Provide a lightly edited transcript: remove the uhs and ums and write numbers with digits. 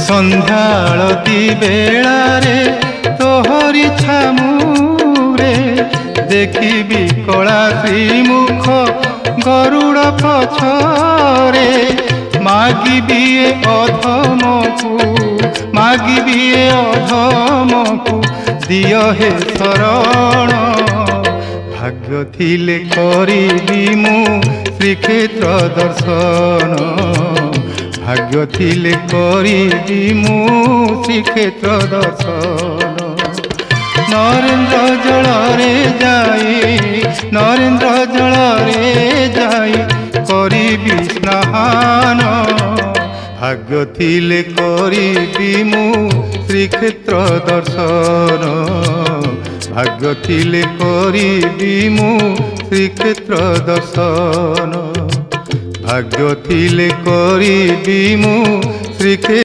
सन्ध्याळती बेलारे तोहरी छामुरे देखिबी कला श्रीमुख गरुड़ पछरे मागिबी अधमकु दिय हे शरण भाग्य थिले करिबी मु श्रीक्षेत्र दर्शन भाग्य थिले करिबी मु श्रीक्षेत्र दर्शन नरेन्द्र जलरे जाई करिबी स्नान भाग्य थिले करिबी मु श्रीक्षेत्र दर्शन भाग्य थिले करिबी मु श्रीक्षेत्र दर्शन भाग्य थिले करिबी मु श्रीक्षेत्र